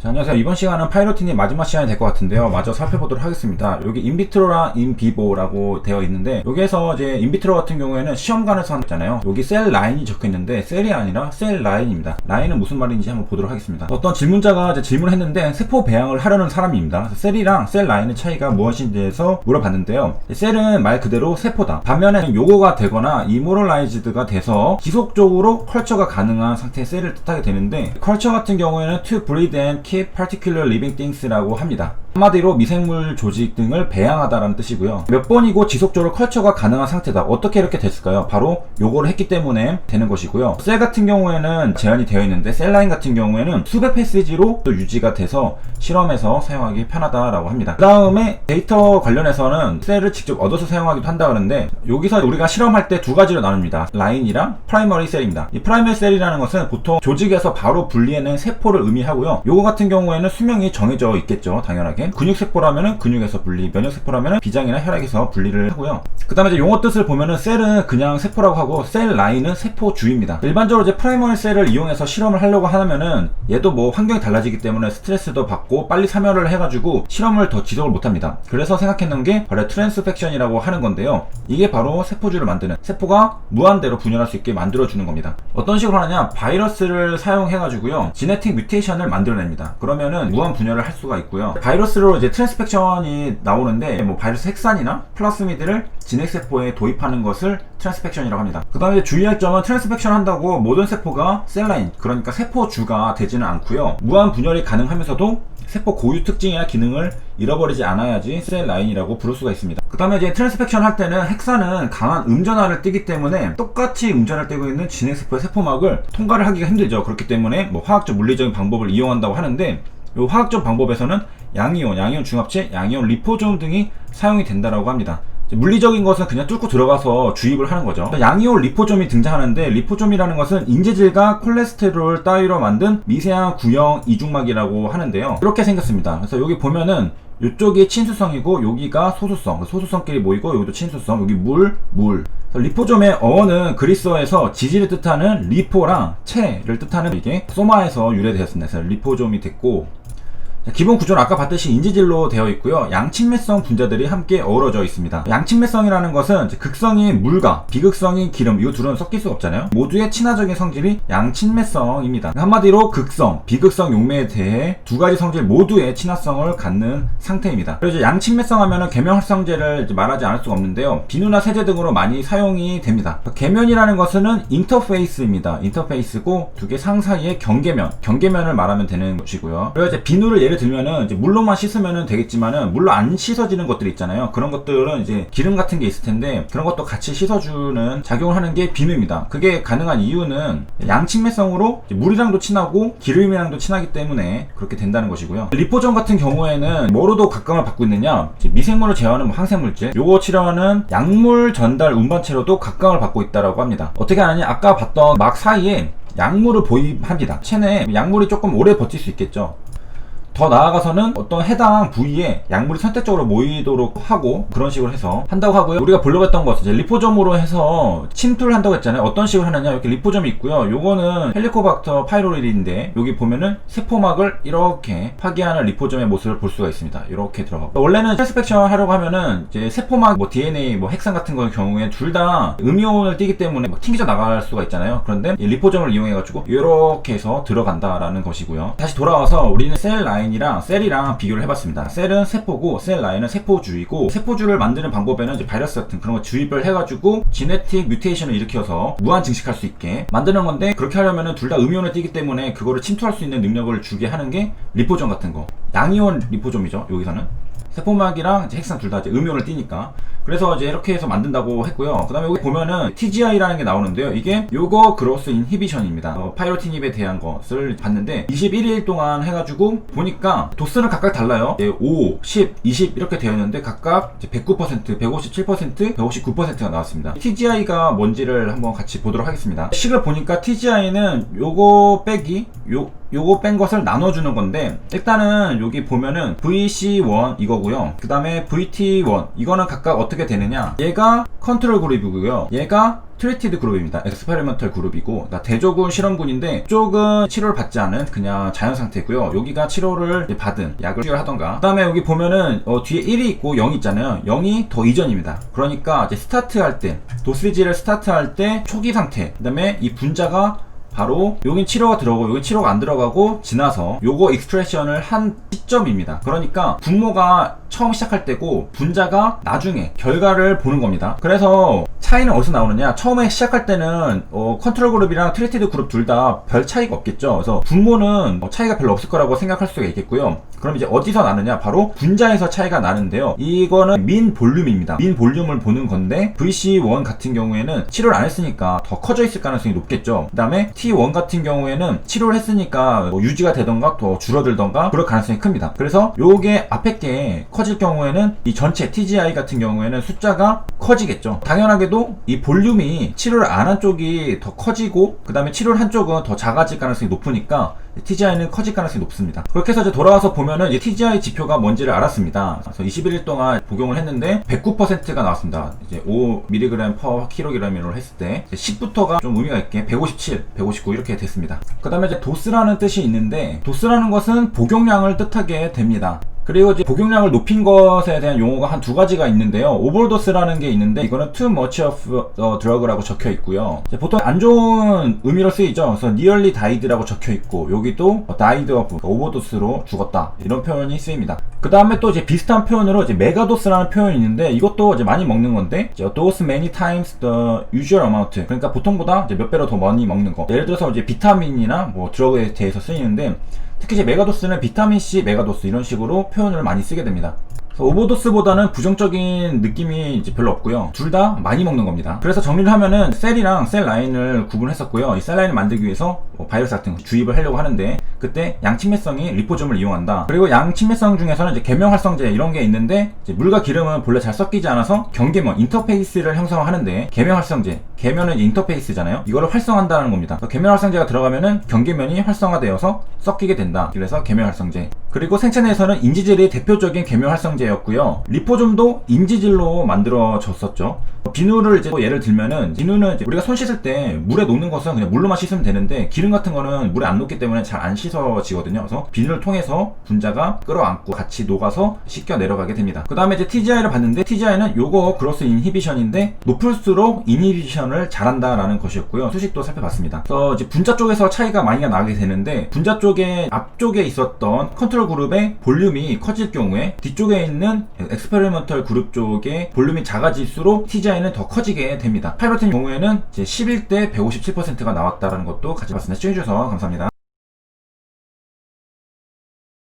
자, 안녕하세요. 이번 시간은 파이로틴이 마지막 시간이 될 것 같은데요. 마저 살펴보도록 하겠습니다. 여기 인비트로랑 인비보라고 되어 있는데, 여기에서 이제 인비트로 같은 경우에는 시험관에서 하잖아요. 여기 셀 라인이 적혀 있는데 셀이 아니라 셀 라인입니다. 라인은 무슨 말인지 한번 보도록 하겠습니다. 어떤 질문자가 이제 질문을 했는데 세포 배양을 하려는 사람입니다. 그래서 셀이랑 셀 라인의 차이가 무엇인지 대해서 물어봤는데요. 셀은 말 그대로 세포다. 반면에 요거가 되거나 이모럴라이즈드가 돼서 지속적으로 컬처가 가능한 상태의 셀을 뜻하게 되는데, 컬처 같은 경우에는 to breed and keep particular living things라고 합니다. 한마디로 미생물 조직 등을 배양하다라는 뜻이고요. 몇 번이고 지속적으로 컬처가 가능한 상태다. 어떻게 이렇게 됐을까요? 바로 요거를 했기 때문에 되는 것이고요. 셀 같은 경우에는 제한이 되어 있는데, 셀라인 같은 경우에는 수백 페이지로 또 유지가 돼서 실험에서 사용하기 편하다라고 합니다. 그 다음에 데이터 관련해서는 셀을 직접 얻어서 사용하기도 한다 그러는데, 여기서 우리가 실험할 때 두 가지로 나눕니다. 라인이랑 프라이머리 셀입니다. 이 프라이머리 셀이라는 것은 보통 조직에서 바로 분리해낸 세포를 의미하고요. 요거 같은 경우에는 수명이 정해져 있겠죠, 당연하게. 근육세포라면은 근육에서 분리, 면역세포라면은 비장이나 혈액에서 분리를 하고요. 그 다음에 이제 용어 뜻을 보면은 셀은 그냥 세포라고 하고, 셀 라인은 세포주입니다. 일반적으로 이제 프라이머리 셀을 이용해서 실험을 하려고 하면은 얘도 뭐 환경이 달라지기 때문에 스트레스도 받고 빨리 사멸을 해가지고 실험을 더 지속을 못합니다. 그래서 생각했는 게 바로 트랜스펙션이라고 하는 건데요. 이게 바로 세포주를 만드는, 세포가 무한대로 분열할 수 있게 만들어주는 겁니다. 어떤 식으로 하느냐, 바이러스를 사용해가지고요 지네틱 뮤테이션을 만들어냅니다. 그러면은 무한 분열을 할 수가 있고요. 바이러스로 이제 트랜스펙션이 나오는데, 뭐 바이러스 핵산이나 플라스미드를 진핵세포에 도입하는 것을 트랜스펙션이라고 합니다. 그 다음에 주의할 점은, 트랜스펙션 한다고 모든 세포가 셀라인, 그러니까 세포주가 되지는 않고요. 무한 분열이 가능하면서도 세포 고유 특징이나 기능을 잃어버리지 않아야지 셀 라인이라고 부를 수가 있습니다. 그 다음에 이제 트랜스펙션 할 때는 핵산은 강한 음전화를 띠기 때문에 똑같이 음전을 띠고 있는 진핵세포의 세포막을 통과를 하기가 힘들죠. 그렇기 때문에 뭐 화학적 물리적인 방법을 이용한다고 하는데, 이 화학적 방법에서는 양이온 중합체, 양이온 리포솜 등이 사용이 된다라고 합니다. 물리적인 것은 그냥 뚫고 들어가서 주입을 하는 거죠. 양이온 리포솜이 등장하는데, 리포솜이라는 것은 인지질과 콜레스테롤 따위로 만든 미세한 구형 이중막이라고 하는데요. 이렇게 생겼습니다. 그래서 여기 보면은 이쪽이 친수성이고 여기가 소수성, 소수성끼리 모이고 여기도 친수성, 여기 물. 리포솜의 어원은 그리스어에서 지지를 뜻하는 리포랑 체를 뜻하는, 이게 소마에서 유래되었습니다. 그래서 리포솜이 됐고, 기본 구조는 아까 봤듯이 인지질로 되어 있고요. 양친매성 분자들이 함께 어우러져 있습니다. 양친매성이라는 것은 극성인 물과 비극성인 기름, 이 둘은 섞일 수가 없잖아요. 모두의 친화적인 성질이 양친매성입니다. 한마디로 극성, 비극성 용매에 대해 두 가지 성질 모두의 친화성을 갖는 상태입니다. 그래서 양친매성 하면은 계면활성제를 말하지 않을 수가 없는데요. 비누나 세제 등으로 많이 사용이 됩니다. 계면이라는 것은 인터페이스입니다. 인터페이스고, 두 개 상사이의 경계면을 말하면 되는 것이고요. 그리고 이제 비누를 예를 들면은 이제 물로만 씻으면은 되겠지만은, 물로 안 씻어지는 것들이 있잖아요. 그런 것들은 이제 기름 같은 게 있을 텐데, 그런 것도 같이 씻어주는 작용을 하는 게 비누입니다. 그게 가능한 이유는 양친매성으로 물이랑도 친하고 기름이랑도 친하기 때문에 그렇게 된다는 것이고요. 리포솜 같은 경우에는 뭐로도 각광을 받고 있느냐, 미생물을 제어하는 뭐 항생물질, 요거 치료하는 약물 전달 운반체로도 각광을 받고 있다라고 합니다. 어떻게 하느냐, 아까 봤던 막 사이에 약물을 보입합니다. 체내에 약물이 조금 오래 버틸 수 있겠죠. 더 나아가서는 어떤 해당 부위에 약물이 선택적으로 모이도록 하고, 그런 식으로 해서 한다고 하고요. 우리가 보려고 했던 것은 이제 리포솜으로 해서 침투를 한다고 했잖아요. 어떤 식으로 하느냐, 이렇게 리포솜이 있고요. 요거는 헬리코박터 파이로리인데, 여기 보면은 세포막을 이렇게 파괴하는 리포솜의 모습을 볼 수가 있습니다. 이렇게 들어가고, 원래는 트랜스펙션 하려고 하면은 이제 세포막 뭐 DNA 뭐 핵산 같은 거의 경우에 둘 다 음이온을 띠기 때문에 막 튕겨져 나갈 수가 있잖아요. 그런데 이 리포솜을 이용해 가지고 이렇게 해서 들어간다라는 것이고요. 다시 돌아와서 우리는 셀 라인이랑 셀이랑 비교를 해봤습니다. 셀은 세포고, 셀 라인은 세포주이고, 세포주를 만드는 방법에는 이제 바이러스 같은 그런 거 주입을 해가지고 지네틱 뮤테이션을 일으켜서 무한 증식할 수 있게 만드는 건데, 그렇게 하려면은 둘 다 음이온을 띠기 때문에 그거를 침투할 수 있는 능력을 주게 하는 게 리포솜 같은 거, 양이온 리포솜이죠. 여기서는 세포막이랑 이제 핵산 둘 다 이제 음이온을 띠니까. 그래서 이제 이렇게 해서 만든다고 했고요. 그 다음에 여기 보면은 TGI라는 게 나오는데요. 이게 요거 그로스 인히비션입니다. 파이로티닙에 대한 것을 봤는데 21일 동안 해가지고 보니까 도수는 각각 달라요. 5, 10, 20 이렇게 되어 있는데 각각 109%, 157%, 159%가 나왔습니다. TGI가 뭔지를 한번 같이 보도록 하겠습니다. 식을 보니까 TGI는 요거 빼기, 요거 뺀 것을 나눠주는 건데, 일단은 여기 보면은 VC1 이거고요. 그 다음에 VT1 이거는 각각 어떻게 되느냐, 얘가 컨트롤 그룹이고요, 얘가 트리티드 그룹입니다. 엑스페리먼털 그룹이고, 대조군 실험군인데 이쪽은 치료를 받지 않은 그냥 자연 상태고요, 여기가 치료를 받은 약을 투여하던가. 그 다음에 여기 보면은 뒤에 1이 있고 0이 있잖아요. 0이 더 이전입니다. 그러니까 이제 스타트할 때, 도스리지를 스타트할 때 초기 상태, 그 다음에 이 분자가 바로 여긴 치료가 들어가고 여긴 치료가 안 들어가고 지나서 요거 익스트랙션을 한 시점입니다. 그러니까 분모가 처음 시작할 때고 분자가 나중에 결과를 보는 겁니다. 그래서 차이는 어디서 나오느냐, 처음에 시작할 때는 컨트롤 그룹이랑 트리티드 그룹 둘 다 별 차이가 없겠죠. 그래서 분모는 차이가 별로 없을 거라고 생각할 수가 있겠고요. 그럼 이제 어디서 나느냐, 바로 분자에서 차이가 나는데요, 이거는 민 볼륨입니다. 민 볼륨을 보는 건데 VC1 같은 경우에는 치료를 안 했으니까 더 커져 있을 가능성이 높겠죠. 그 다음에 T1 같은 경우에는 치료를 했으니까 유지가 되던가 더 줄어들던가 그럴 가능성이 큽니다. 그래서 요게 앞에 게 커질 경우에는 이 전체 TGI 같은 경우에는 숫자가 커지겠죠. 당연하게도 이 볼륨이 치료를 안 한 쪽이 더 커지고 그 다음에 치료를 한 쪽은 더 작아질 가능성이 높으니까 TGI는 커질 가능성이 높습니다. 그렇게 해서 이제 돌아와서 보면은 이제 TGI 지표가 뭔지를 알았습니다. 그래서 21일 동안 복용을 했는데 109%가 나왔습니다. 이제 5mg/kg으로 했을 때 10부터가 좀 의미가 있게 157, 159 이렇게 됐습니다. 그 다음에 이제 도스라는 뜻이 있는데, 도스라는 것은 복용량을 뜻하게 됩니다. 그리고 이제 복용량을 높인 것에 대한 용어가 한 두 가지가 있는데요, 오버도스라는 게 있는데 이거는 too much of the drug라고 적혀 있고요, 보통 안 좋은 의미로 쓰이죠. 그래서 nearly died라고 적혀 있고, 여기도 died of, 오버도스로 죽었다, 이런 표현이 쓰입니다. 그 다음에 또 이제 비슷한 표현으로 이제 메가도스라는 표현이 있는데, 이것도 이제 많이 먹는 건데, dose many times the usual amount, 그러니까 보통보다 이제 몇 배로 더 많이 먹는 거. 예를 들어서 이제 비타민이나 뭐 드러그에 대해서 쓰이는데, 특히 이제 메가도스는 비타민C 메가도스 이런 식으로 표현을 많이 쓰게 됩니다. 오버도스보다는 부정적인 느낌이 이제 별로 없고요, 둘 다 많이 먹는 겁니다. 그래서 정리를 하면은 셀이랑 셀 라인을 구분했었고요, 이 셀 라인을 만들기 위해서 바이러스 같은 거 주입을 하려고 하는데, 그때 양침매성이 리포좀을 이용한다. 그리고 양침매성 중에서는 이제 계명활성제 이런 게 있는데, 이제 물과 기름은 본래 잘 섞이지 않아서 경계면 인터페이스를 형성하는데, 계명활성제, 계면은 이제 인터페이스잖아요, 이거를 활성화한다는 겁니다. 계면활성제가 들어가면은 경계면이 활성화되어서 섞이게 된다. 그래서 계면활성제. 그리고 생체 내에서는 인지질이 대표적인 계면활성제였고요, 리포좀도 인지질로 만들어졌었죠. 비누를 이제 예를 들면은, 비누는 이제 우리가 손 씻을 때 물에 녹는 것은 그냥 물로만 씻으면 되는데, 기름 같은 거는 물에 안 녹기 때문에 잘 안 씻어지거든요. 그래서 비누를 통해서 분자가 끌어안고 같이 녹아서 씻겨 내려가게 됩니다. 그 다음에 이제 TGI를 봤는데, TGI는 요거 그로스 인히비션인데 높을수록 인히비션을 잘한다라는 것이었고요, 수식도 살펴봤습니다. 그래서 이제 분자 쪽에서 차이가 많이 나게 되는데, 분자 쪽에 앞쪽에 있었던 컨트롤 그룹의 볼륨이 커질 경우에 뒤쪽에 있는 엑스페리먼털 그룹 쪽의 볼륨이 작아질수록 TGI는 더 커지게 됩니다. 파이로틴 경우에는 이제 11대 157%가 나왔다는 것도 같이 봤습니다. 시청해주셔서 감사합니다.